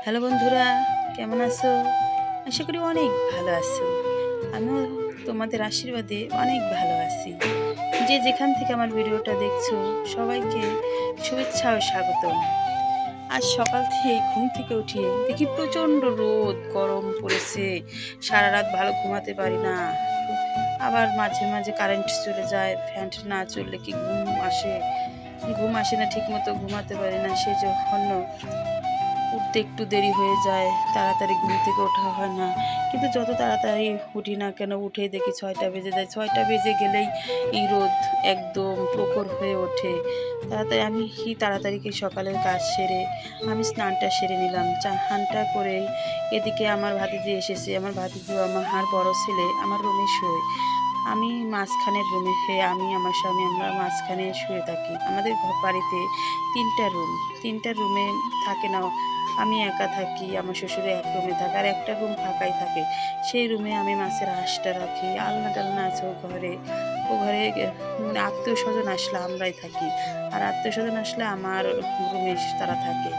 Hello বন্ধুরা, কেমন আছো? আশা করি অনেক ভালো আছো। আমিও তোমাদের আশীর্বাদে অনেক ভালো আছি। যে যেখান থেকে আমার ভিডিওটা দেখছো সবাইকে শুভেচ্ছা ও স্বাগতম। আজ সকাল থেকে ঘুম থেকে উঠিয়ে দেখি প্রচণ্ড রোদ গরম পড়েছে। সারা রাত ভালো ঘুমাতে পারি না। আবার মাঝে মাঝে কারেন্ট চলে যায়, ফ্যান না চললে কি ঘুম আসে না, ঠিক মতো ঘুমাতে পারি না। সেই জন্য উঠতে একটু দেরি হয়ে যায়, তাড়াতাড়ি ঘুম থেকে ওঠা হয় না। কিন্তু যত তাড়াতাড়ি উঠি না কেন, উঠেই দেখি 6টা বেজে যায়। 6টা বেজে গেলেই এই রোদ একদম প্রখর হয়ে ওঠে। তাড়াতাড়ি কি সকালের কাজ সেরে আমি স্নানটা সেরে নিলাম। স্নানটা করেই এদিকে আমার ভাতিজি এসেছে। আমার ভাতিজি আমার বড় ছেলে আমার রুমে শোয়। আমি মাঝখানের রুমে, আমি আমার স্বামী আমরা মাঝখানে শুয়ে থাকি। আমাদের বাড়িতে 3টা রুম, 3টা রুমে থাকে না। আমি একা থাকি, আমার শ্বশুরে এক রুমে থাকে, আর একটা রুম ফাঁকাই থাকে। সেই রুমে আমি মাছের আঁশটা রাখি। আলনা টালনা আছে ও ঘরে মানে আত্মীয় স্বজন আসলে আমরাই থাকি, আর আত্মীয় স্বজন আসলে আমার রুমে তারা থাকে।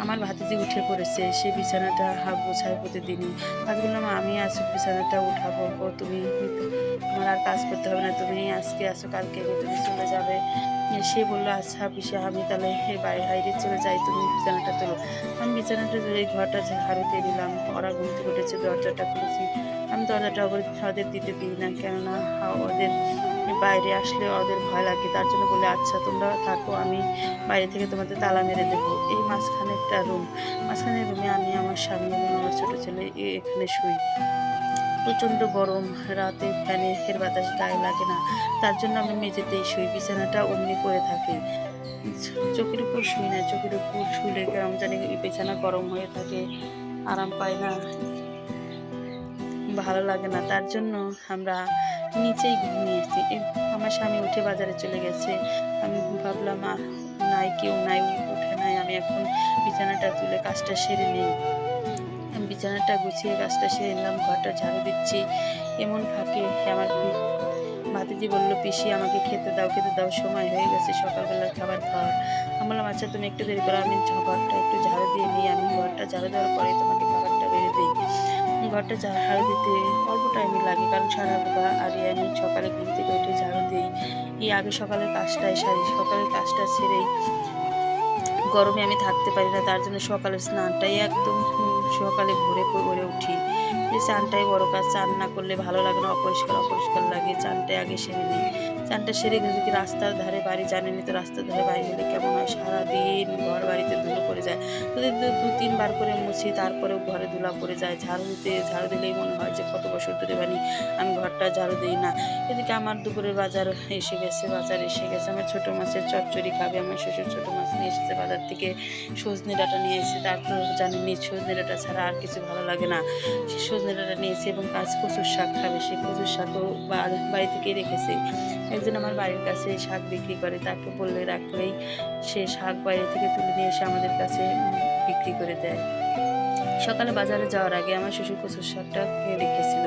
আমার ভাতিজি উঠে পড়েছে, সে বিছানাটা গোছায় প্রতিদিনই। আজ বললাম আমি আজ বিছানাটা উঠাবো, তুমি তোমার আর কাজ করতে হবে না, তুমি আজকে আসো, কালকে তুমি চলে যাবে। সে বললো আচ্ছা পিসা, আমি তাহলে বাইরে চলে যাই, তুমি বিছানাটা তোলো। আমি বিছানাটা তুলে ঘরটা ঝাড়ু দিয়ে নিলাম। ওরা ঘুম থেকে উঠেছে, দরজাটা খুলেছি। আমি দরজাটা ওদের দিতে দিই না, কেননা ওদের বাইরে আসলে ওদের ভয় লাগে। তার জন্য বলে আচ্ছা তোমরা থাকো, আমি বাইরে থেকে তোমাদের তালা মেরে দেবো। এই মাঝখানে একটা রুম, মাঝখানের রুমে আমি, আমার স্বামী এবং আমার ছোট ছেলে এখানে শুই। প্রচণ্ড গরম, রাতে ফ্যানের বাতাস গায়ে লাগে না। তার জন্য আমি মেঝেতেই শুই, বিছানাটা অমনি করে থাকে। চোখের উপর শুই না, চোখের উপর শুলে কেমন জানি বিছানা গরম হয়ে থাকে, আরাম পাই না, ভালো লাগে না। তার জন্য আমরা নিচেই ঘুমিয়েছি। আমার স্বামী উঠে বাজারে চলে গেছে। আমি ভাবলাম নাই, কেউ নাই, উঠে নাই, আমি এখন বিছানাটা তুলে কাজটা সেরে নিই। আমি বিছানাটা গুছিয়ে কাজটা সেরে নিলাম, ঘরটা ঝাড়ু দিচ্ছি। এমন ফাঁকে আমার ভাতিজি বলল পিসি আমাকে খেতে দাও, সময় হয়ে গেছে সকালবেলার খাবার খাওয়ার। আমি বললাম আচ্ছা তুমি একটু দেরি করো, আমি ঘরটা একটু ঝাড়ু দিয়ে নিই। আমি ঘরটা ঝাড়ু দেওয়ার পরে তোমাকে খাবারটা বেড়ে দিই। ঘরটা ঝাড়ু দিতে অল্প টাইমই লাগে, কারণ সারা আমি সকালে ঘুম থেকে উঠে ঝাড়ু দিই। এই আগে সকালের কাজটাই সারি, সকালের কাজটা সেরেই গরমে আমি থাকতে পারি না। তার জন্য সকালের স্নানটাই একদম সকালে ভোরে করে উঠি। এই চানটাই বড় কাজ, চান না করলে ভালো লাগে না, অপরিষ্কার অপরিষ্কার লাগে। চানটাই আগে সেরে নিই। চানটা সেরে যদি রাস্তার ধারে বাড়ি, জানেনি তো রাস্তার ধারে বাড়ি হলে কেমন হয়, সারাদিন ঘর বাড়িতে ধুলো পড়ে যায়। যদি 2-3 বার করে মুছি তারপরেও ঘরে ধুলা পড়ে যায়। ঝাড়ু দিলেই মনে হয় যে কত বছর ধরে আমি ঘরটা ঝাড়ু দিই না। এদিকে আমার দুপুরের বাজার এসে গেছে। আমার ছোটো মাছের চচ্চড়ি খাবে, আমার শ্বশুর ছোটো মাছ নিয়ে এসেছে বাজার থেকে, সজনে ডাঁটা নিয়ে এসেছে। তার তো জানেনই সজনে ডাঁটা ছাড়া আর কিছু ভালো লাগে না। সে সজনে ডাঁটা নিয়েছে এবং কচুর শাক খাবে, সে কচুর শাকও বাড়ি থেকেই রেখেছে। একজন আমার বাড়ির কাছে শাক বিক্রি করে, তাকে বললে রাখলেই সে শাক বাইরে থেকে তুলে নিয়ে এসে আমাদের কাছে বিক্রি করে দেয়। সকালে বাজারে যাওয়ার আগে আমার শ্বশুর কচুর শাকটা খেয়ে রেখেছিল।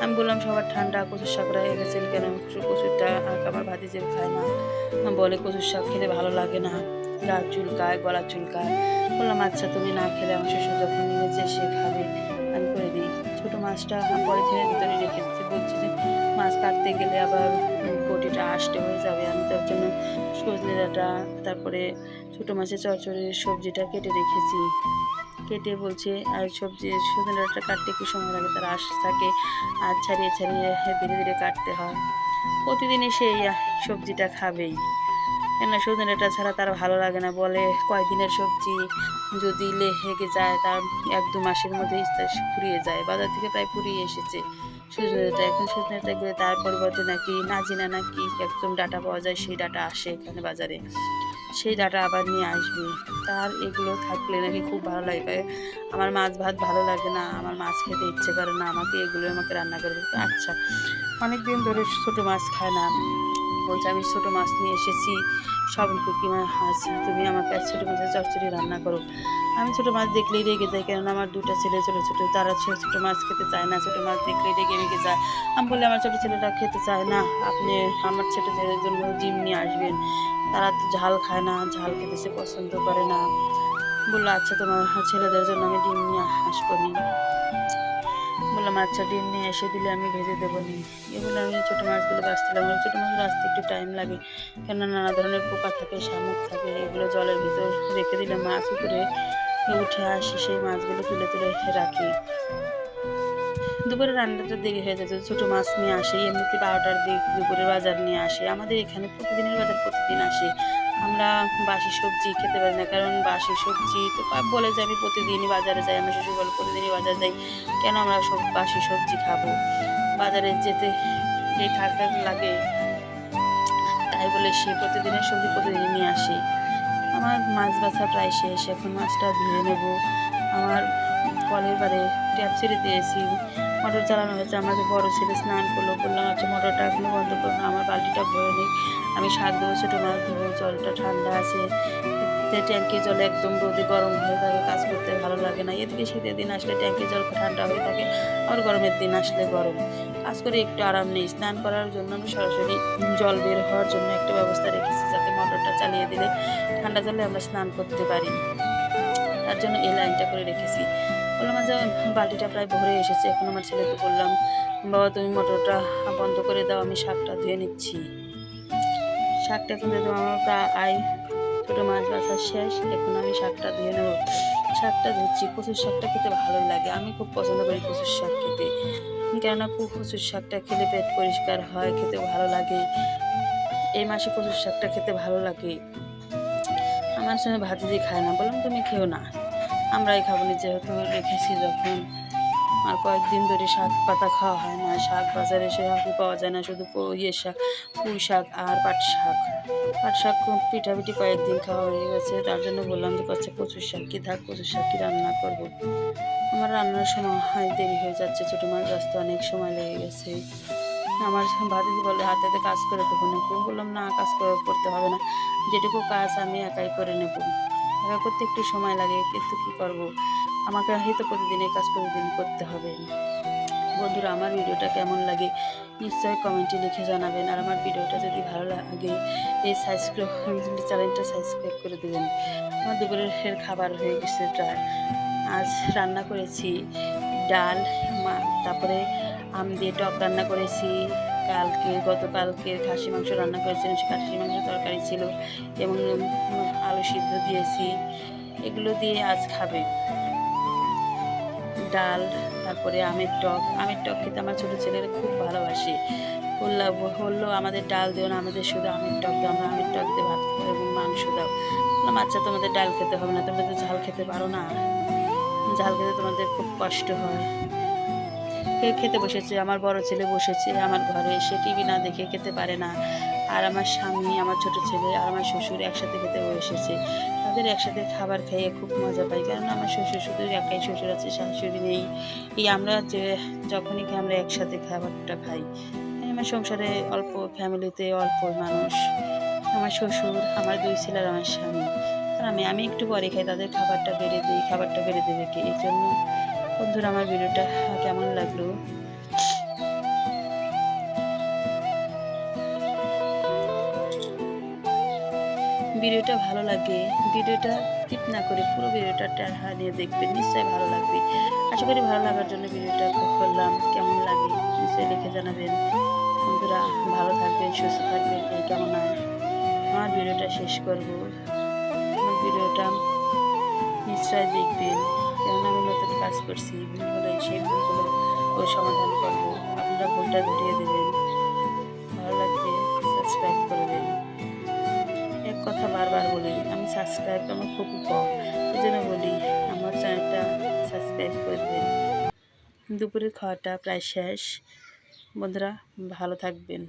আমি বললাম সবার ঠান্ডা, কচুর শাক রেখেছেন কেন? কচুরটা আমার ভাতিজেও খায় না, বলে কচুর শাক খেতে ভালো লাগে না, গা চুলকায়, গলা চুলকায়। বললাম আচ্ছা তুমি না খেলে আমার শ্বশুর যখন নিয়েছে সে খাবে, আমি করে দিই। ছোটো মাছটা পলিথিনের ভিতরে রেখে দিতে বলছি যে মাছ কাটতে গেলে আবার বটিটা আষ্টে হয়ে যাবে। আমি তার জন্য সজনে ডাঁটা, তারপরে ছোটো মাছের চচ্চড়ির সবজিটা কেটে রেখেছি। কেটে বলছে আর সজনে ডাঁটাটা কাটতে একটু সময় লাগে, তার আঁশ থাকে, আর ছাড়িয়ে ছাড়িয়ে ধীরে ধীরে কাটতে হয়। প্রতিদিনই সেই সবজিটা খাবেই, কেননা সজনে ডাঁটা ছাড়া তার ভালো লাগে না। বলে কয়দিনের সবজি যদি লেগে যায় তার 1-2 মাসের মধ্যেই তা ফুরিয়ে যায়। বাজার থেকে প্রায় ফুরিয়ে এসেছে সজনে ডাঁটা। এখন সজনে ডাঁটা গেলে তার পরিবর্তে নাকি নাজিনা নাকি একদম ডাঁটা পাওয়া যায়, সেই ডাঁটা আসে এখানে বাজারে, সেই ডাঁটা আবার নিয়ে আসবে। তার এগুলো থাকলে নাকি খুব ভালো লাগে। আমার মাছ ভাত ভালো লাগে না, আমার মাছ খেতে ইচ্ছে করে না, আমাকে রান্না করে দিতে। আচ্ছা, অনেক দিন ধরে ছোটো মাছ খায় না, বলছে আমি ছোটো মাছ নিয়ে এসেছি, সবটুকি মাছ, তুমি আমাকে আজ ছোটো মাছের চচ্চড়ি রান্না করো। আমি ছোটো মাছ দেখলেই রেগে যাই, কেননা আমার 2টা ছেলে ছোটো ছোটো, তারা ছোটো মাছ খেতে চায় না, ছোটো মাছ দেখলেই রেগে যায়। আমি বললে আমার ছোটো ছেলেটা খেতে চায় না, আপনি আমার ছোটো ছেলের জন্য ডিম নিয়ে আসবেন। তারা তো ঝাল খায় না, ঝাল খেতে সে পছন্দ করে না। বললো আচ্ছা তোমার ছেলেদের জন্য আমি ডিম নিয়ে আসবো নি। বললাম আচ্ছা ডিম নিয়ে এসে দিলে আমি ভেজে দেবো নি। এগুলো আমি ছোটো মাছগুলো বাঁচছিলাম, ছোটো মাছগুলো আসতে একটু টাইম লাগে, কেননা নানা ধরনের পোকা থাকে, শামুক থাকে, এগুলো জলের ভিতর রেখে দিলে মাছ উপরে উঠে আসি, সেই মাছগুলো তুলে তুলে রাখি। দুপুরে রান্নাটা দেরি হয়ে যেত, ছোটো মাছ নিয়ে আসে এমনিতে 12টার দিক দুপুরে বাজার নিয়ে আসে। আমাদের এখানে প্রতিদিনের বাজার প্রতিদিন আসে। আমরা বাসি সবজি খেতে পারি না, কারণ বাসি সবজি তো বলে যে আমি প্রতিদিনই বাজারে যাই, আমার শ্বশুর বলে প্রতিদিনই বাজার যাই, কেন আমরা সব বাসি সবজি খাবো, বাজারে যেতে এই থাকা লাগে, তাই বলে সে প্রতিদিনের সবজি প্রতিদিনই নিয়ে আসে। আমার মাছ বাছা প্রায় শেষ, এখন মাছটা ধুয়ে নেব। আমার কলের বারে ট্যাপ ছেড়ে দিয়েছি, মোটর চালানো হয়েছে। আমার বড় ছেলে স্নান করলো, বললাম আচ্ছা মোটরটা এখনো বন্ধ করো না, আমার বালতিটা ভরে নিই, আমি শাক দেবো, ছোটো মাছ দেবো, জলটা ঠান্ডা আছে। ট্যাঙ্কির জল একদম রোদে গরম হয়ে থাকে, কাজ করতে ভালো লাগে না। এদিকে শীতের দিন আসলে ট্যাঙ্কির জল ঠান্ডা হয়ে থাকে, আর গরমের দিন আসলে গরম, কাজ করে একটু আরাম নেই। স্নান করার জন্য আমি সরাসরি জল বের হওয়ার জন্য একটা ব্যবস্থা রেখেছি, যাতে মোটরটা চালিয়ে দিলে ঠান্ডা জলে আমরা স্নান করতে পারি, তার জন্য এই লাইনটা করে রেখেছি। বললাম যে বালতিটা প্রায় ভরে এসেছে, এখন আমার ছেলেকে বললাম বাবা তুমি মোটরটা বন্ধ করে দাও, আমি শাকটা ধুয়ে নিচ্ছি। শাকটা কিন্তু আমার প্রায় ছোটো মাছ বাছা শেষ, এখন আমি শাকটা ধুয়ে নেব। শাকটা ধুচ্ছি, কচুর শাকটা খেতে ভালোই লাগে, আমি খুব পছন্দ করি কচুর শাক খেতে, কেননা কচুর শাকটা খেলে পেট পরিষ্কার হয়, খেতে ভালো লাগে। এই মাসে কচুর শাকটা খেতে ভালো লাগে। আমার সঙ্গে ভাতিজি খায় না, বললাম তুমি খেও না, আমরাই খাবো না, যেহেতু রেখেছি যখন। আর কয়েকদিন ধরে শাক পাতা খাওয়া হয় না, শাক বাজারে সেরকম পাওয়া যায় না, শুধু শাক, পুঁই শাক আর পাট শাক। পাট শাক পিঠাপিঠি কয়েকদিন খাওয়া হয়ে গেছে, তার জন্য বললাম যে আচ্ছা কচুর শাক কি থাক, কচুর শাক কি রান্না করবো। আমার রান্নার সময় দেরি হয়ে যাচ্ছে, ছোটো মাছ আসতে অনেক সময় লেগে গেছে। আমার ভাতিজি বলে হাতে হাতে কাজ করে দেবো নাকি, বললাম না কাজ করতে হবে না, যেটুকু কাজ আমি একাই করে নেব। একা করতে একটু সময় লাগে, কিন্তু কী করব, আমাকে হয়তো প্রতিদিনের কাজ প্রতিদিন করতে হবে। বন্ধুরা আমার ভিডিওটা কেমন লাগে নিশ্চয়ই কমেন্টে লিখে জানাবেন, আর আমার ভিডিওটা যদি ভালো লাগে এই চ্যানেলটা সাবস্ক্রাইব করে দেবেন। আমার দুপুরের খাবার হয়ে গেছে প্রায়। আজ রান্না করেছি ডাল, তারপরে আম দিয়ে টক রান্না করেছি, গতকালকে খাসি মাংস রান্না করেছিলাম, সে খাসি মাংস তরকারি ছিল, এবং আলু সিদ্ধ দিয়েছি, এগুলো দিয়ে আজ খাবে। ডাল, তারপরে আমের টক খেতে আমার ছোটো ছেলেরা খুব ভালোবাসে। বললো আমাদের ডাল দিও না, আমাদের শুধু আমের টক দাও, আমরা আমের টক দিয়ে ভাত খাবো এবং মাংস দাও। বললাম আচ্ছা তোমাদের ডাল খেতে হবে না, তোমরা তো ঝাল খেতে পারো না, ঝাল খেতে তোমাদের খুব কষ্ট হয়। খেতে বসেছে, আমার বড় ছেলে বসেছে আমার ঘরে, সে টিভি না দেখে খেতে পারে না, আর আমার স্বামী, আমার ছোট ছেলে আর আমার শ্বশুর একসাথে খেতে বসেছে। তাদের একসাথে খাবার খেয়ে খুব মজা পাই, কারণ আমার শ্বশুর শুধু একাই শ্বশুর আছে, শাশুড়ি নেই। এই আমরা যে যখনই আমরা একসাথে খাবারটা খাই। আমার সংসারে অল্প, ফ্যামিলিতে অল্প মানুষ, আমার শ্বশুর, আমার 2 ছেলে আর আমার স্বামী, আর আমি একটু পরে খাই, তাদের খাবারটা বেড়ে দিই, খাবারটা বেড়ে দেবে কে, এই জন্য। বন্ধুরা আমার ভিডিওটা কেমন লাগলো, ভিডিওটা ভালো লাগে ভিডিওটা স্কিপ না করে পুরো ভিডিওটা নিয়ে দেখবেন, নিশ্চয়ই ভালো লাগবে। আশা করি ভালো লাগার জন্য ভিডিওটা করলাম, কেমন লাগে নিশ্চয়ই লিখে জানাবেন। বন্ধুরা ভালো থাকবেন, সুস্থ থাকবেন, এই কেমন হয়। আমার ভিডিওটা শেষ করব, আমার ভিডিওটা নিশ্চয়ই দেখবেন, কেননা আমি নতুন কাজ করছি, ভুল হলে সেই ভুলগুলো সমাধান করব, আপনারা ভুলটা ধরিয়ে দেবেন। ভালো লাগলে সাবস্ক্রাইব করবেন। এক কথা বারবার বলি, আমি সাবস্ক্রাইব আমার খুব কম, এই জন্য বলি আমার চ্যানেলটা সাবস্ক্রাইব করে দেবেন। দুপুরের খাওয়াটা প্রায় শেষ, বন্ধুরা ভালো থাকবেন।